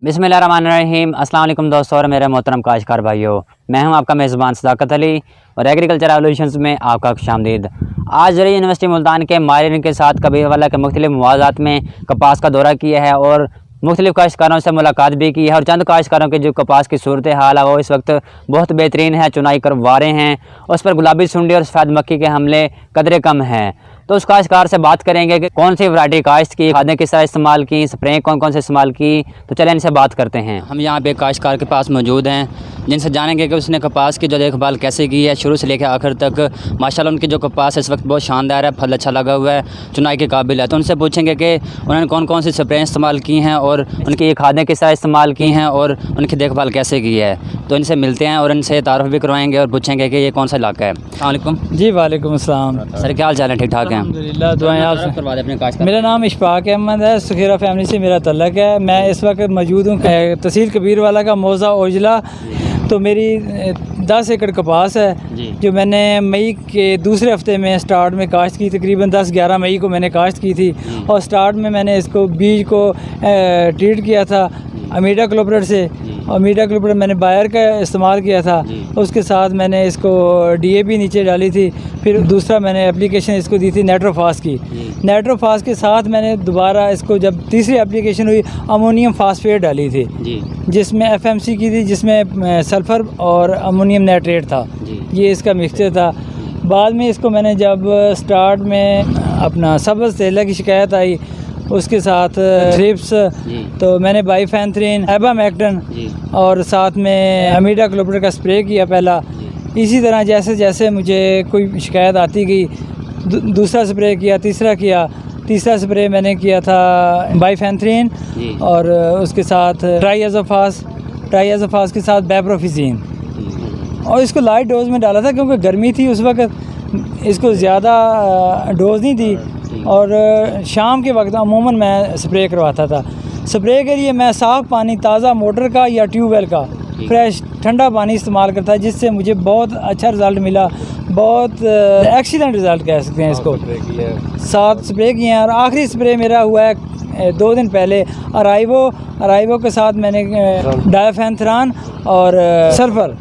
बिस्मिल्लाहिर्रहमानिर्रहीम। अस्सलाम वालेकुम दोस्तों और मेरे मोहतरम काश्तकार भाइयों, मैं हूं आपका मेज़बान सदाकत अली और एग्रीकल्चर एवोल्यूशंस में आपका खुशामदीद। आज ज़रिए यूनिवर्सिटी मुल्तान के माहिरीन के साथ कबीरवाला के मुख्तलिफ मवाज़ात में कपास का दौरा किया है और मुख्तलिफ काश्तकारों से मुलाकात भी की है और चंद काश्तकारों की जो कपास की सूरत हाल है वो इस वक्त बहुत बेहतरीन है, चुनाई करवा रहे हैं। उस पर गुलाबी सुंडी और सफ़ेद मक्खी के हमले कदरे कम हैं। तो उस काश्तकार से बात करेंगे कि कौन सी वैरायटी काश्त की, खादें किस तरह इस्तेमाल की, स्प्रे कौन कौन से इस्तेमाल की। तो चलें इनसे बात करते हैं। हम यहाँ पे काश्तकार के पास मौजूद हैं जिनसे जानेंगे कि उसने कपास की जो देखभाल कैसे की है शुरू से लेकर आखिर तक। माशाल्लाह उनकी जो कपास है इस वक्त बहुत शानदार है, फल अच्छा लगा हुआ है, चुनाई के काबिल है। तो उनसे पूछेंगे कि उन्होंने कौन कौन सी स्प्रे इस्तेमाल की हैं और उनकी ये खादें किस तरह इस्तेमाल की हैं और उनकी देखभाल कैसे की है। तो इनसे मिलते हैं और इनसे तारुफ भी करवाएंगे और पूछेंगे कि ये कौन सा इलाका है। अस्सलाम वालेकुम जी। वालेकुम अस्सलाम सर, क्या हाल चाल है? ठीक ठाक हैं? अल्हम्दुलिल्लाह, दुआएं आप करवा दें अपने काश्तकार। मेरा नाम इशफाक अहमद है, सुखेरा फैमिली से मेरा तल्लक है। मैं इस वक्त मौजूद हूँ तहसील कबीरवाला का मौज़ा ओजला। तो मेरी 10 एकड़ कपास है जो मैंने मई के दूसरे हफ्ते में स्टार्ट में काश्त की। तकरीबन 10-11 मई को मैंने काश्त की थी और स्टार्ट में मैंने इसको बीज को ट्रीट किया था अमीडा क्लोप्रेट से और अमीडा क्लोप्रेट मैंने बायर का इस्तेमाल किया था। उसके साथ मैंने इसको DAP नीचे डाली थी। फिर दूसरा मैंने एप्लीकेशन इसको दी थी नाइट्रोफास की। नाइट्रोफास के साथ मैंने दोबारा इसको जब तीसरी एप्लीकेशन हुई अमोनियम फास्फेट डाली थी जिसमें FMC की थी, जिसमें सल्फ़र और अमोनियम नाइट्रेट था। ये इसका मिक्सचर था। बाद में इसको मैंने जब स्टार्ट में अपना सब्ज़ तेला की शिकायत आई उसके साथ थ्रिप्स, तो मैंने बाईफेंथ्रिन, एबामैक्टन और साथ में अमीडा क्लोप्रेट का स्प्रे किया पहला। इसी तरह जैसे जैसे मुझे कोई शिकायत आती गई दूसरा स्प्रे किया, तीसरा स्प्रे मैंने किया था बाईफेंथ्रिन और उसके साथ ट्राइएज़ोफास के साथ बैप्रोफिजीन और इसको लाइट डोज में डाला था क्योंकि गर्मी थी उस वक्त, इसको ज़्यादा डोज नहीं थी और शाम के वक्त अमूमन मैं स्प्रे करवाता था। स्प्रे के लिए मैं साफ़ पानी, ताज़ा मोटर का या ट्यूबवेल का फ्रेश ठंडा पानी इस्तेमाल करता है, जिससे मुझे बहुत अच्छा रिज़ल्ट मिला, बहुत एक्सीलेंट रिज़ल्ट कह सकते हैं इसको। 7 स्प्रे किए हैं और आखिरी स्प्रे मेरा हुआ है 2 दिन पहले अराइवो के साथ मैंने डायफेंथ्रान और सल्फ़र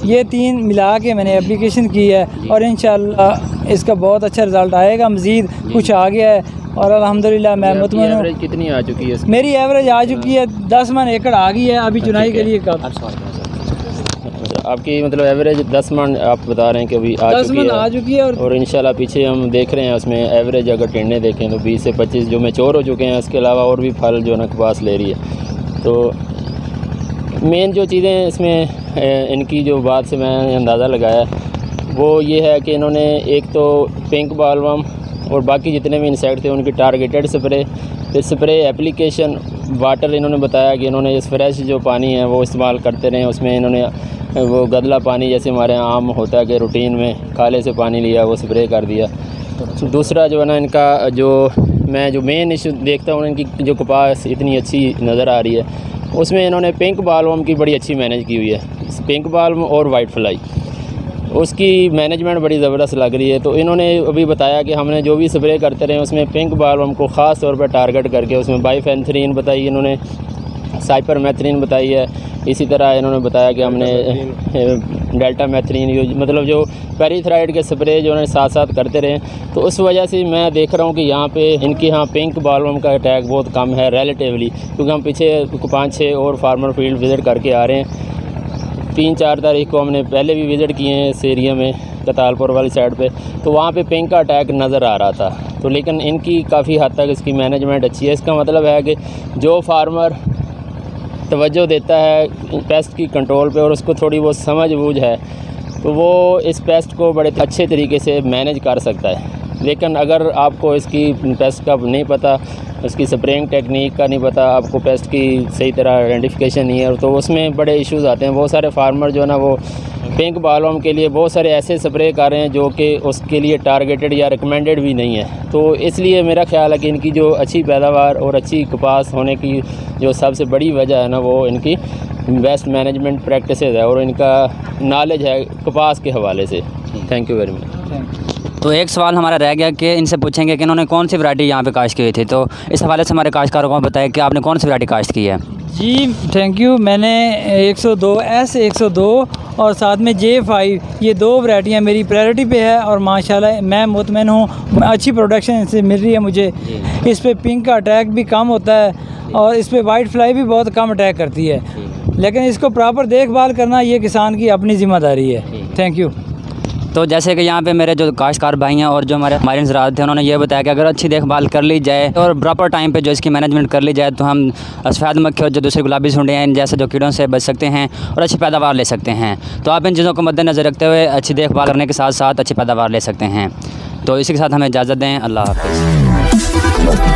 ये 3 मिला के मैंने एप्लीकेशन की है और इंशाल्लाह इसका बहुत अच्छा रिज़ल्ट आएगा। मज़ीद कुछ आ गया है और अल्हम्दुलिल्लाह मैं मुतमईन हूँ। एवरेज कितनी आ चुकी है? मेरी एवरेज आ चुकी है 10 मन एकड़ आ गई है अभी चुनाई के लिए। कब आपकी मतलब एवरेज 10 मन आप बता रहे हैं कि अभी 10 मन आ चुकी है और इंशाल्लाह पीछे हम देख रहे हैं उसमें एवरेज अगर टिंडे देखें तो 20 से 25 जो मैच्योर हो चुके हैं। इसके अलावा और भी फल जो ना कपास ले रही है। तो मेन जो चीज़ें इसमें इनकी जो बात से मैंने अंदाज़ा लगाया वो ये है कि इन्होंने एक तो पिंक बालवम और बाकी जितने भी इंसेक्ट थे उनकी टारगेटेड स्प्रे एप्लीकेशन, वाटर इन्होंने बताया कि इन्होंने इस फ्रेश जो पानी है वो इस्तेमाल करते रहे। उसमें इन्होंने वो गदला पानी जैसे हमारे यहाँ आम होता है कि रूटीन में खाले से पानी लिया वो स्प्रे कर दिया। दूसरा जो है ना इनका जो मेन इशू देखता हूँ इनकी जो कपास इतनी अच्छी नज़र आ रही है उसमें इन्होंने पिंक बालवम की बड़ी अच्छी मैनेज की हुई है। पिंक बालवम और वाइट फ्लाई उसकी मैनेजमेंट बड़ी ज़बरदस्त लग रही है। तो इन्होंने अभी बताया कि हमने जो भी स्प्रे करते रहे उसमें पिंक बालवम को ख़ास तौर पर टारगेट करके उसमें बाईफेंथ्रिन बताई, इन्होंने साइपरमेथ्रिन बताई है। इसी तरह इन्होंने बताया कि हमने डेल्टा मैथ्रिन यूज मतलब जो पेरीथ्राइड के स्प्रे जो उन्होंने साथ साथ करते रहे। तो उस वजह से मैं देख रहा हूँ कि यहाँ पे इनके यहाँ पिंक बालवम का अटैक बहुत कम है रिलेटिवली, क्योंकि हम पीछे 5-6 और फार्मर फील्ड विज़िट करके आ रहे हैं। 3-4 तारीख को हमने पहले भी विज़िट किए हैं इस एरिया में कतालपुर वाली साइड पे, तो वहाँ पे पिंक का अटैक नज़र आ रहा था। तो लेकिन इनकी काफ़ी हद तक इसकी मैनेजमेंट अच्छी है। इसका मतलब है कि जो फार्मर तवज्जो देता है पेस्ट की कंट्रोल पे और उसको थोड़ी बहुत समझ बूझ है तो वो इस पेस्ट को बड़े अच्छे तरीके से मैनेज कर सकता है। लेकिन अगर आपको इसकी पेस्ट का नहीं पता, उसकी स्प्रेइंग टेक्निक का नहीं पता, आपको पेस्ट की सही तरह आइडेंटिफिकेशन नहीं है तो उसमें बड़े इश्यूज़ आते हैं। बहुत सारे फार्मर जो है ना वो पिंक बालवम के लिए बहुत सारे ऐसे स्प्रे कर रहे हैं जो कि उसके लिए टारगेटेड या रिकमेंडेड भी नहीं है। तो इसलिए मेरा ख्याल है कि इनकी जो अच्छी पैदावार और अच्छी कपास होने की जो सबसे बड़ी वजह है ना वो इनकी बेस्ट मैनेजमेंट प्रैक्टिसेस है और इनका नॉलेज है कपास के हवाले से। Thank you very much. तो एक सवाल हमारा रह गया कि इनसे पूछेंगे कि इन्होंने कौन सी वैरायटी यहाँ पे काश्त की थी। तो इस हवाले से हमारे काश्तकारों को बताया कि आपने कौन सी वैरायटी काश्त की है। जी थैंक यू। मैंने 102S 102 और साथ में J5 ये 2 वैरायटियाँ मेरी प्रायोरिटी पे है और माशाल्लाह मैं मुतमईन हूँ, अच्छी प्रोडक्शन इनसे मिल रही है मुझे। इस पे पिंक का अटैक भी कम होता है और इस पे वाइट फ्लाई भी बहुत कम अटैक करती है, लेकिन इसको प्रॉपर देखभाल करना ये किसान की अपनी ज़िम्मेदारी है। Thank you. तो जैसे कि यहाँ पे मेरे जो काश्तकार भाई हैं और जो हमारे माहिर ज़राअत थे, उन्होंने ये बताया कि अगर अच्छी देखभाल कर ली जाए और प्रॉपर टाइम पे जो इसकी मैनेजमेंट कर ली जाए तो हम सफ़ेद मक्खी और जो दूसरे गुलाबी सुंडी हैं इन जैसे जो कीड़ों से बच सकते हैं और अच्छी पैदावार ले सकते हैं। तो आप इन चीज़ों को मद्देनज़र रखते हुए अच्छी देखभाल करने के साथ साथ अच्छी पैदावार ले सकते हैं। तो इसी के साथ हमें इजाज़त दें। अल्लाह हाफ़िज़।